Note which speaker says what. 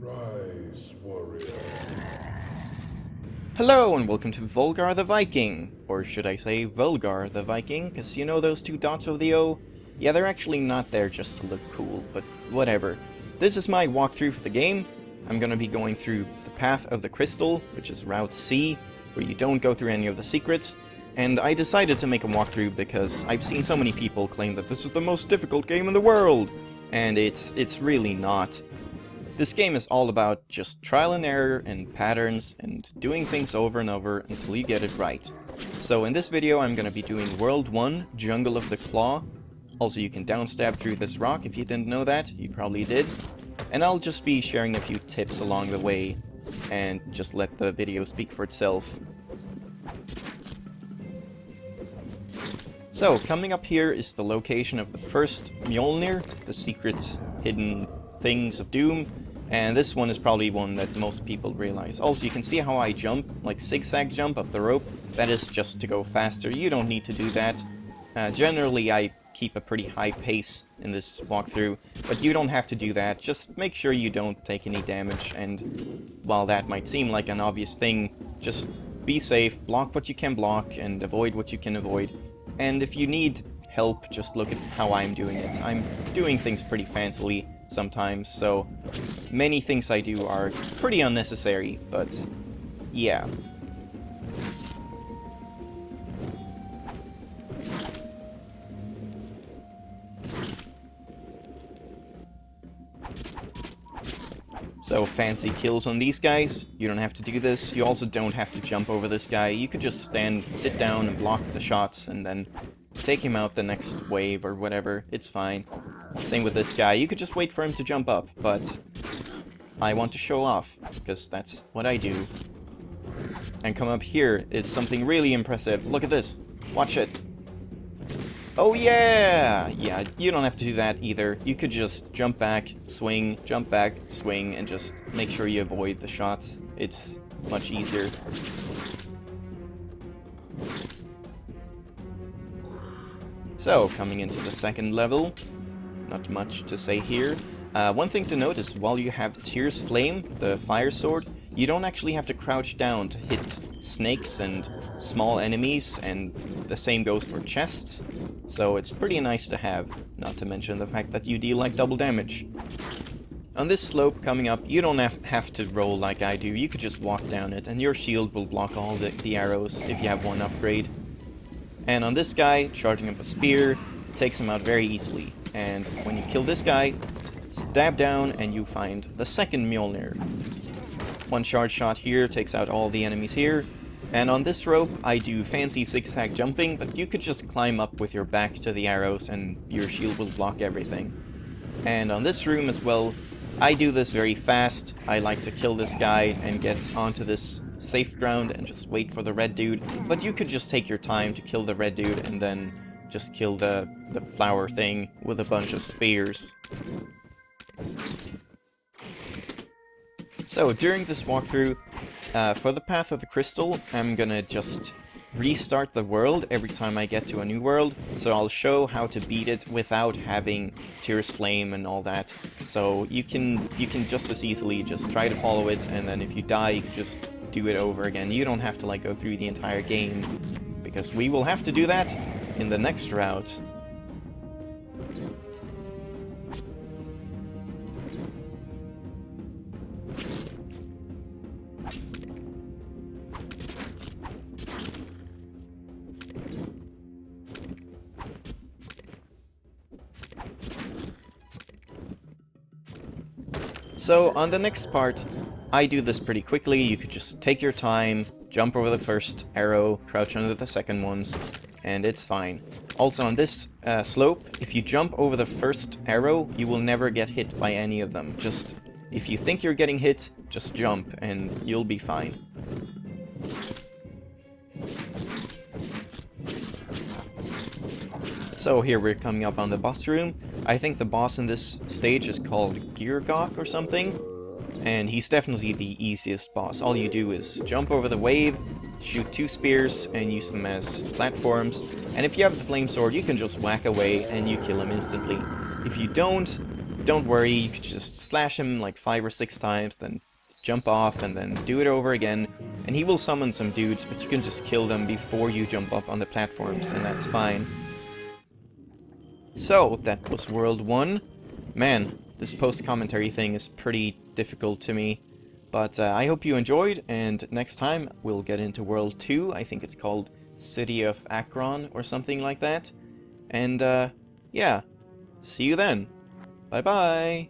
Speaker 1: Rise, warrior.
Speaker 2: Hello and welcome to Volgarr the Viking, or should I say Volgarr the Viking, because you know those two dots of the O? Yeah, they're actually not there just to look cool, but whatever. This is my walkthrough for the game. I'm gonna be going through the Path of the Crystal, which is Route C, where you don't go through any of the secrets, and I decided to make a walkthrough because I've seen so many people claim that this is the most difficult game in the world, and it's really not. This game is all about just trial and error and patterns and doing things over and over until you get it right. So in this video I'm going to be doing World 1, Jungle of the Claw. Also you can downstab through this rock if you didn't know that, you probably did. And I'll just be sharing a few tips along the way and just let the video speak for itself. So coming up here is the location of the first Mjolnir, the secret hidden things of doom. And this one is probably one that most people realize. Also, you can see how I jump, like zigzag jump up the rope. That is just to go faster. You don't need to do that. Generally, I keep a pretty high pace in this walkthrough, but you don't have to do that. Just make sure you don't take any damage, and while that might seem like an obvious thing, just be safe, block what you can block, and avoid what you can avoid. And if you need help, just look at how I'm doing it. I'm doing things pretty fancily sometimes, so many things I do are pretty unnecessary, but yeah. So fancy kills on these guys, you don't have to do this. You also don't have to jump over this guy. You could just sit down and block the shots and then take him out the next wave or whatever. It's fine. Same with this guy. You could just wait for him to jump up, but I want to show off, because that's what I do. And come up here is something really impressive. Look at this. Watch it. Oh yeah! Yeah, you don't have to do that either. You could just jump back, swing, and just make sure you avoid the shots. It's much easier. So, coming into the second level, not much to say here. One thing to note is while you have Tyr's Flame, the fire sword, you don't actually have to crouch down to hit snakes and small enemies, and the same goes for chests, so it's pretty nice to have, not to mention the fact that you deal like double damage. On this slope coming up, you don't have to roll like I do, you could just walk down it, and your shield will block all the arrows if you have one upgrade. And on this guy, charging up a spear takes him out very easily. And when you kill this guy, stab down and you find the second Mjolnir. One charge shot here takes out all the enemies here. And on this rope, I do fancy zigzag jumping, but you could just climb up with your back to the arrows and your shield will block everything. And on this room as well, I do this very fast. I like to kill this guy and get onto this safe ground and just wait for the red dude, but you could just take your time to kill the red dude and then just kill the flower thing with a bunch of spears. So during this walkthrough, for the Path of the Crystal, I'm gonna just restart the world every time I get to a new world, so I'll show how to beat it without having Tyr's Flame and all that. So you can just as easily just try to follow it, and then if you die, you can just do it over again. You don't have to like go through the entire game, because we will have to do that in the next route. So on the next part, I do this pretty quickly. You could just take your time, jump over the first arrow, crouch under the second ones, and it's fine. Also on this slope, if you jump over the first arrow, you will never get hit by any of them. Just, if you think you're getting hit, just jump and you'll be fine. So here we're coming up on the boss room. I think the boss in this stage is called Volgarr or something. And he's definitely the easiest boss. All you do is jump over the wave, shoot 2 spears, and use them as platforms. And if you have the flame sword, you can just whack away and you kill him instantly. If you don't, don't worry, you could just slash him like 5 or 6 times, then jump off, and then do it over again, and he will summon some dudes, but you can just kill them before you jump up on the platforms, and that's fine. So, that was World 1. Man, this post-commentary thing is pretty difficult to me, but I hope you enjoyed, and next time we'll get into World 2. I think it's called City of Akron or something like that. And, yeah, see you then. Bye-bye!